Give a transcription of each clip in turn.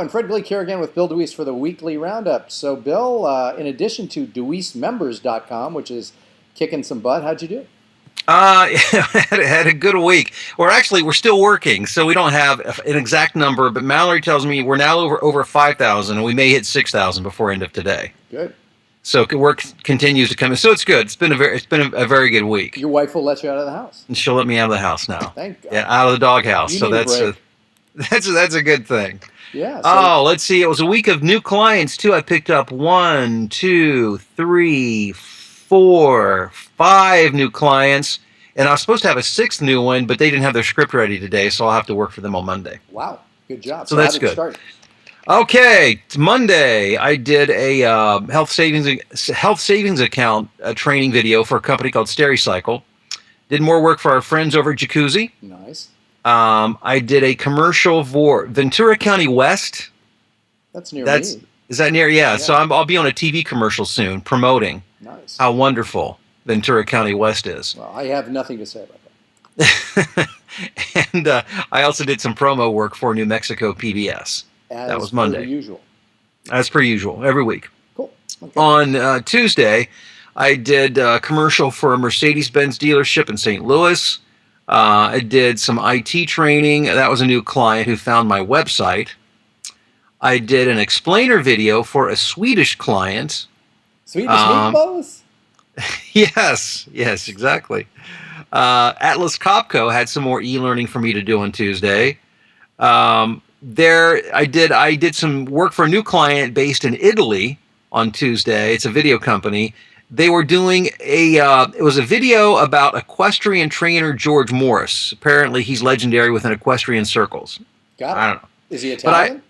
And Fred Gleek here again with Bill Deweese for the weekly roundup. So, Bill, in addition to DeweeseMembers.com, which is kicking some butt, how'd you do? Had a good week. We're still working, so we don't have an exact number. But Mallory tells me we're now over 5,000, and we may hit 6,000 before end of today. Good. So work continues to come in. So it's good. It's been a very good week. Your wife will let you out of the house. And she'll let me out of the house now. Thank God. Yeah, out of the doghouse. You So need a that's break. that's a good thing. Yeah. Oh, let's see. It was a week of new clients too. I picked up 1, 2, 3, 4, 5 new clients, and I was supposed to have a 6th new one, but they didn't have their script ready today, so I'll have to work for them on Monday. Wow, good job. So that's how did it good. Start? Okay, it's Monday. I did a health savings account training video for a company called Stericycle. Did more work for our friends over at Jacuzzi. Nice. I did a commercial for Ventura County West. That's near me. Is that near? Yeah. So I'll be on a TV commercial soon promoting how wonderful Ventura County West is. Well, I have nothing to say about that. And I also did some promo work for New Mexico PBS. That was Monday. As per usual, every week. Cool. Okay. On Tuesday, I did a commercial for a Mercedes-Benz dealership in St. Louis. I did some IT training. That was a new client who found my website. I did an explainer video for a Swedish client. Swedish meatballs? Yes, exactly. Atlas Copco had some more e-learning for me to do on Tuesday. I did some work for a new client based in Italy on Tuesday. It's a video company. They were doing it was a video about equestrian trainer George Morris. Apparently, he's legendary within equestrian circles. Got it. I don't know. Is he Italian?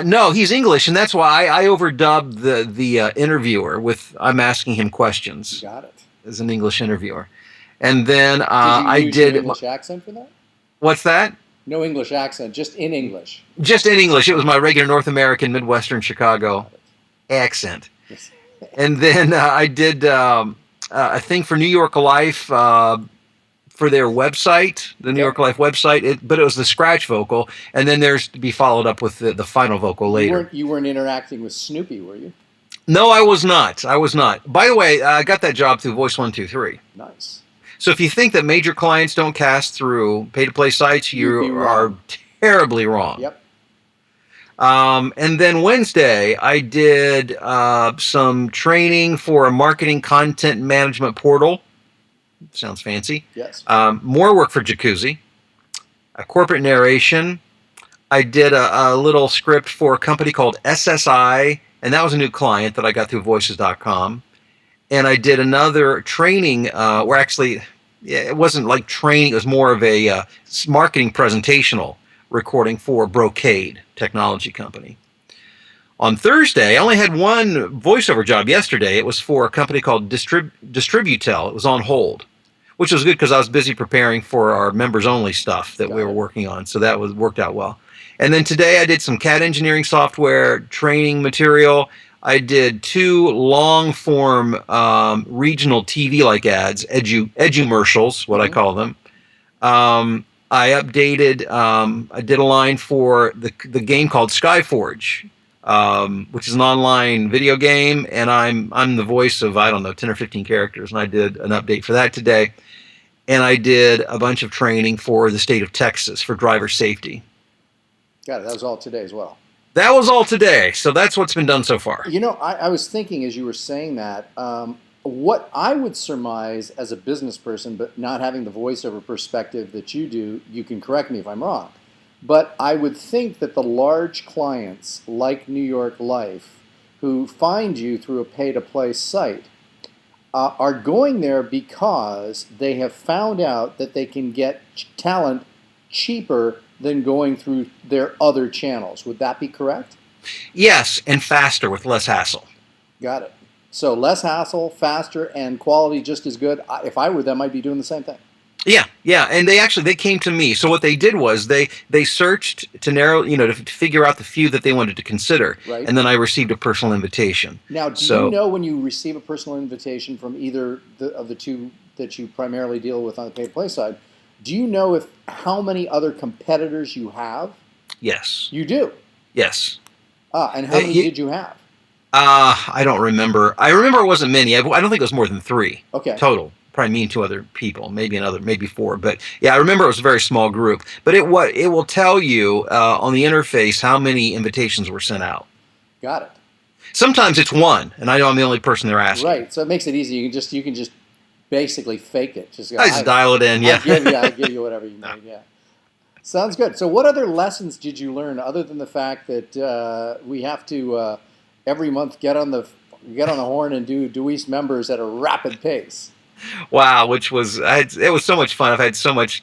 No, he's English, and that's why I overdubbed the interviewer with I'm asking him questions. Got it. As an English interviewer, and then I did an English accent for that. What's that? No English accent, just in English. Just in English. It was my regular North American Midwestern Chicago accent. Yes. And then I did a thing for New York Life for their website, the New York Life website, but it was the scratch vocal, and then there's to be followed up with the final vocal later. You weren't interacting with Snoopy, were you? No, I was not. By the way, I got that job through Voice 123. Nice. So if you think that major clients don't cast through pay-to-play sites, you are terribly wrong. Yep. And then Wednesday, I did some training for a marketing content management portal. Sounds fancy. Yes. More work for Jacuzzi. A corporate narration. I did a little script for a company called SSI, and that was a new client that I got through Voices.com. And I did another training where actually, it wasn't like training, it was more of a marketing presentational recording for Brocade Technology Company. On Thursday, I only had one voiceover job yesterday. It was for a company called Distributel. It was on hold, which was good because I was busy preparing for our members-only stuff that we were working on. So that worked out well. And then today I did some CAD engineering software training material. I did 2 long-form regional TV-like ads, edumercials, what I call them. I updated, I did a line for the game called Skyforge, which is an online video game, and I'm the voice of, I don't know, 10 or 15 characters, and I did an update for that today. And I did a bunch of training for the state of Texas for driver safety. Got it. That was all today as well. That was all today, so that's what's been done so far. You know, I was thinking as you were saying that, what I would surmise as a business person, but not having the voiceover perspective that you do, you can correct me if I'm wrong, but I would think that the large clients like New York Life who find you through a pay-to-play site are going there because they have found out that they can get talent cheaper than going through their other channels. Would that be correct? Yes, and faster with less hassle. Got it. So less hassle, faster, and quality just as good. If I were them, I'd be doing the same thing. Yeah, and they came to me. So what they did was they searched to narrow, to figure out the few that they wanted to consider, right. And then I received a personal invitation. Now, do you know when you receive a personal invitation from either of the two that you primarily deal with on the pay-to-play side? Do you know how many other competitors you have? Yes. You do? Yes. And how many did you have? I don't remember. I remember it wasn't many. I don't think it was more than 3 Okay. total. Probably me and 2 other people, maybe 4. But yeah, I remember it was a very small group. But it will tell you on the interface how many invitations were sent out. Got it. Sometimes it's one, and I know I'm the only person they're asking. Right. So it makes it easy. You can just basically fake it. Just go, I just dial it in. Yeah. I'll give you whatever you need. Yeah. Sounds good. So what other lessons did you learn other than the fact that we have to every month get on the horn and do Deweese members at a rapid pace? Wow, it was so much fun. I've had so much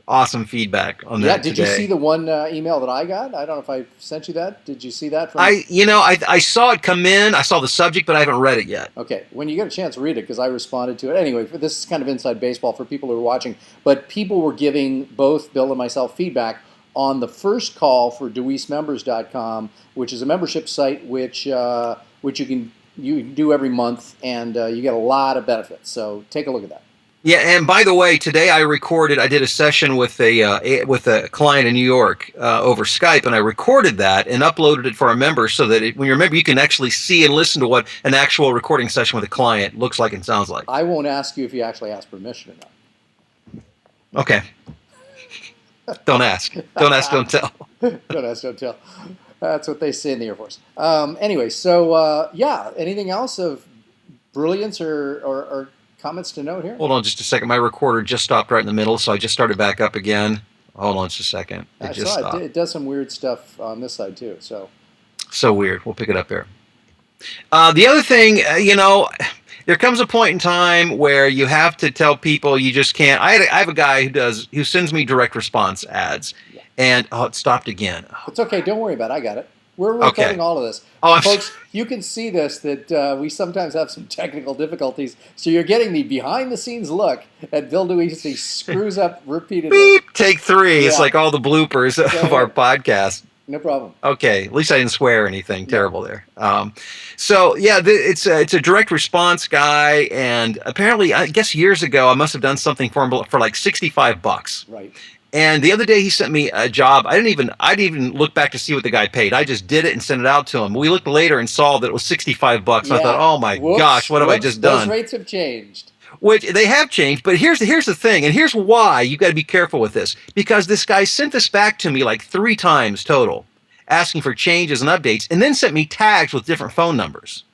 awesome feedback on Yeah. that Did today. you see the one email that I got? I don't know if I sent you that. Did you see that? I saw it come in. I saw the subject, but I haven't read it yet. Okay, when you get a chance, read it because I responded to it. Anyway, this is kind of inside baseball for people who are watching, but people were giving both Bill and myself feedback on the first call for DeweeseMembers.com, which is a membership site which you can do every month, and you get a lot of benefits. So take a look at that. Yeah, and by the way, today I did a session with a client in New York over Skype, and I recorded that and uploaded it for our members so that when you're a member, you can actually see and listen to what an actual recording session with a client looks like and sounds like. I won't ask you if you actually ask permission or not. Okay. Don't ask. Don't ask, don't tell. Don't ask, don't tell. That's what they say in the Air Force. Anyway, so yeah, anything else of brilliance or comments to note here? Hold on just a second. My recorder just stopped right in the middle, so I just started back up again. Hold on just a second. It just stopped. It does some weird stuff on this side too. So weird. We'll pick it up there. The other thing, there comes a point in time where you have to tell people you just can't. I have a guy who sends me direct response ads, and it stopped again. It's okay. Don't worry about it. I got it. We're recording all of this. Folks, you can see this, that we sometimes have some technical difficulties. So you're getting the behind-the-scenes look at Bill Deweese. He screws up repeatedly. Beep, take 3. Yeah. It's like all the bloopers of our podcast. No problem. Okay, at least I didn't swear or anything terrible there. So yeah, it's a direct response guy, and apparently, I guess years ago, I must have done something for him for like $65. Right. And the other day he sent me a job. I didn't even look back to see what the guy paid. I just did it and sent it out to him. We looked later and saw that it was $65. Yeah. I thought, oh my gosh, what have I just done? Those rates have changed. Which they have changed, but here's the thing, and here's why you got to be careful with this. Because this guy sent this back to me like 3 times total, asking for changes and updates, and then sent me tags with different phone numbers.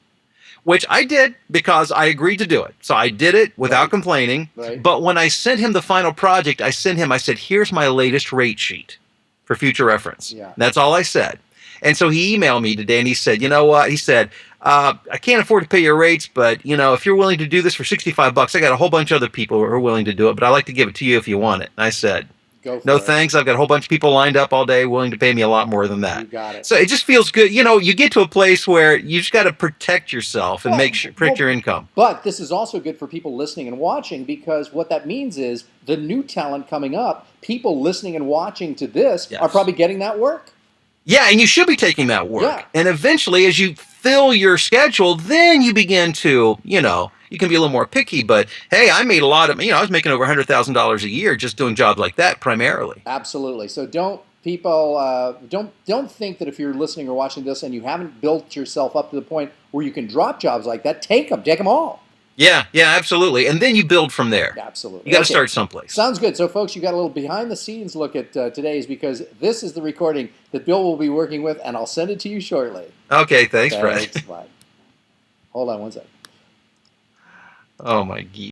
Which I did because I agreed to do it. So I did it without complaining. Right. But when I sent him the final project, I said, here's my latest rate sheet for future reference. Yeah. That's all I said. And so he emailed me today and he said, you know what? He said, I can't afford to pay your rates, but if you're willing to do this for $65, I got a whole bunch of other people who are willing to do it, but I'd like to give it to you if you want it. And I said, no thanks. I've got a whole bunch of people lined up all day willing to pay me a lot more than that. You got it. So it just feels good. You get to a place where you just got to protect yourself and protect your income. But this is also good for people listening and watching, because what that means is the new talent coming up, people listening and watching to this are probably getting that work. Yeah, and you should be taking that work. Yeah. And eventually, as you fill your schedule, then you begin to, you can be a little more picky, but hey, I made a lot of, I was making over $100,000 a year just doing jobs like that primarily. Absolutely. So don't think that if you're listening or watching this and you haven't built yourself up to the point where you can drop jobs like that, take them all. Yeah, absolutely. And then you build from there. Absolutely. You got to start someplace. Sounds good. So, folks, you got a little behind-the-scenes look at today's, because this is the recording that Bill will be working with, and I'll send it to you shortly. Okay, thanks, Fred. Bye. Hold on one second. Oh, my geez.